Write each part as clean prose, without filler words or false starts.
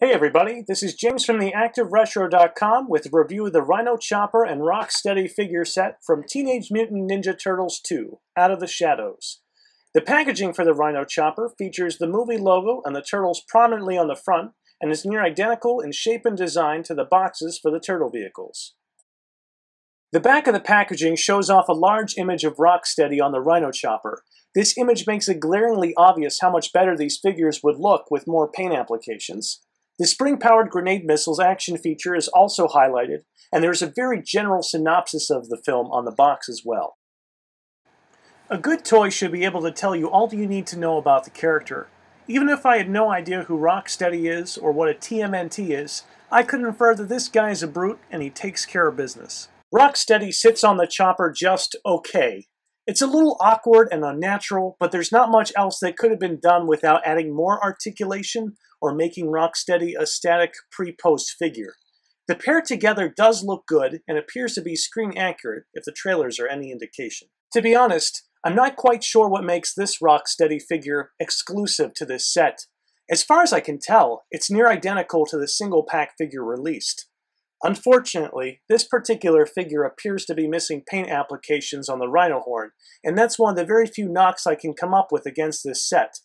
Hey everybody, this is James from theactiveretro.com with a review of the Rhino Chopper and Rocksteady figure set from Teenage Mutant Ninja Turtles 2, Out of the Shadows. The packaging for the Rhino Chopper features the movie logo and the turtles prominently on the front and is near identical in shape and design to the boxes for the turtle vehicles. The back of the packaging shows off a large image of Rocksteady on the Rhino Chopper. This image makes it glaringly obvious how much better these figures would look with more paint applications. The spring-powered grenade missiles action feature is also highlighted, and there's a very general synopsis of the film on the box as well. A good toy should be able to tell you all you need to know about the character. Even if I had no idea who Rocksteady is or what a TMNT is, I could infer that this guy is a brute and he takes care of business. Rocksteady sits on the chopper just okay. It's a little awkward and unnatural, but there's not much else that could have been done without adding more articulation or making Rocksteady a static pre-post figure. The pair together does look good and appears to be screen accurate if the trailers are any indication. To be honest, I'm not quite sure what makes this Rocksteady figure exclusive to this set. As far as I can tell, it's near identical to the single pack figure released. Unfortunately, this particular figure appears to be missing paint applications on the rhino horn, and that's one of the very few knocks I can come up with against this set.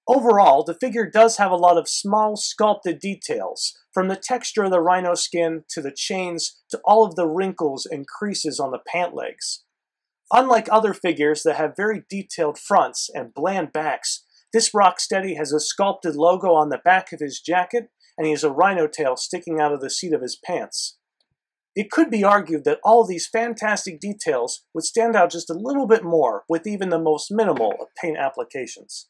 Overall, the figure does have a lot of small sculpted details, from the texture of the rhino skin to the chains to all of the wrinkles and creases on the pant legs. Unlike other figures that have very detailed fronts and bland backs, this Rocksteady has a sculpted logo on the back of his jacket, and he has a rhino tail sticking out of the seat of his pants. It could be argued that all of these fantastic details would stand out just a little bit more with even the most minimal of paint applications.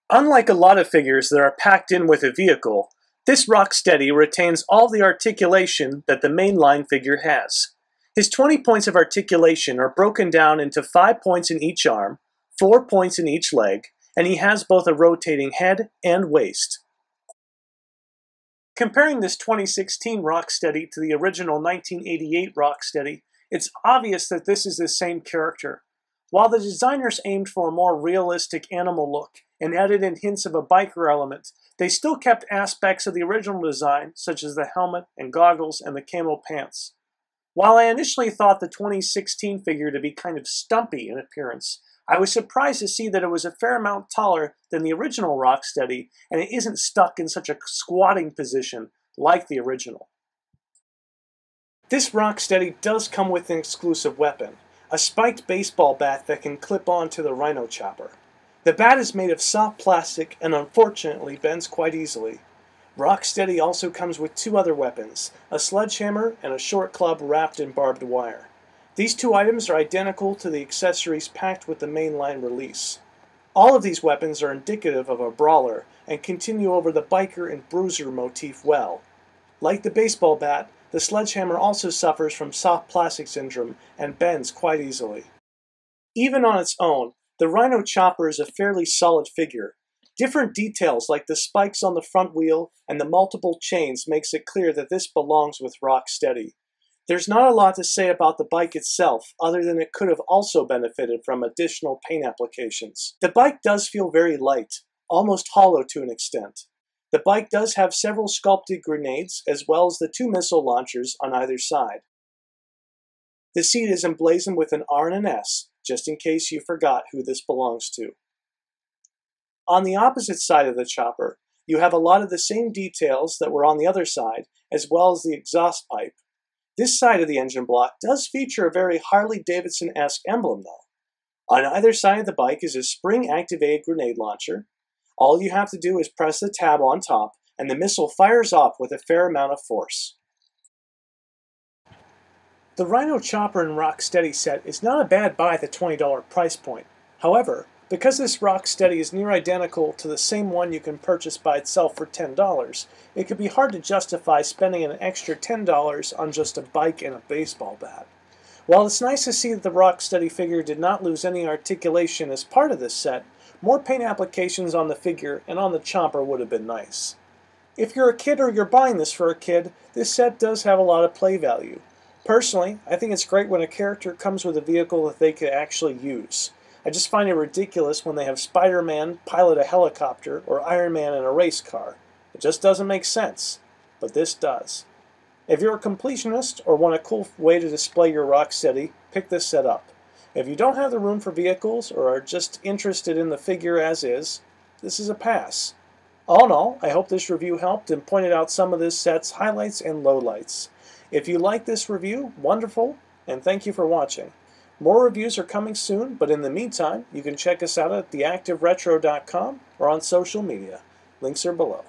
Unlike a lot of figures that are packed in with a vehicle, this Rocksteady retains all the articulation that the mainline figure has. His 20 points of articulation are broken down into 5 points in each arm, 4 points in each leg, and he has both a rotating head and waist. Comparing this 2016 Rocksteady to the original 1988 Rocksteady, it's obvious that this is the same character. While the designers aimed for a more realistic animal look and added in hints of a biker element, they still kept aspects of the original design, such as the helmet and goggles and the camo pants. While I initially thought the 2016 figure to be kind of stumpy in appearance, I was surprised to see that it was a fair amount taller than the original Rocksteady, and it isn't stuck in such a squatting position like the original. This Rocksteady does come with an exclusive weapon, a spiked baseball bat that can clip on to the Rhino Chopper. The bat is made of soft plastic and unfortunately bends quite easily. Rocksteady also comes with two other weapons, a sledgehammer and a short club wrapped in barbed wire. These two items are identical to the accessories packed with the mainline release. All of these weapons are indicative of a brawler and continue over the biker and bruiser motif well. Like the baseball bat, the sledgehammer also suffers from soft plastic syndrome and bends quite easily. Even on its own, the Rhino Chopper is a fairly solid figure. Different details like the spikes on the front wheel and the multiple chains makes it clear that this belongs with Rocksteady. There's not a lot to say about the bike itself, other than it could have also benefited from additional paint applications. The bike does feel very light, almost hollow to an extent. The bike does have several sculpted grenades, as well as the two missile launchers on either side. The seat is emblazoned with an R and an S, just in case you forgot who this belongs to. On the opposite side of the chopper, you have a lot of the same details that were on the other side, as well as the exhaust pipe. This side of the engine block does feature a very Harley-Davidson-esque emblem, though. On either side of the bike is a spring-activated grenade launcher. All you have to do is press the tab on top, and the missile fires off with a fair amount of force. The Rhino Chopper and Rocksteady set is not a bad buy at the $20 price point. However, because this Rocksteady is near identical to the same one you can purchase by itself for $10, it could be hard to justify spending an extra $10 on just a bike and a baseball bat. While it's nice to see that the Rocksteady figure did not lose any articulation as part of this set, more paint applications on the figure and on the chopper would have been nice. If you're a kid or you're buying this for a kid, this set does have a lot of play value. Personally, I think it's great when a character comes with a vehicle that they could actually use. I just find it ridiculous when they have Spider-Man pilot a helicopter or Iron Man in a race car. It just doesn't make sense, but this does. If you're a completionist or want a cool way to display your Rocksteady, pick this set up. If you don't have the room for vehicles or are just interested in the figure as is, this is a pass. All in all, I hope this review helped and pointed out some of this set's highlights and lowlights. If you like this review, wonderful, and thank you for watching. More reviews are coming soon, but in the meantime, you can check us out at theactiveretro.com or on social media. Links are below.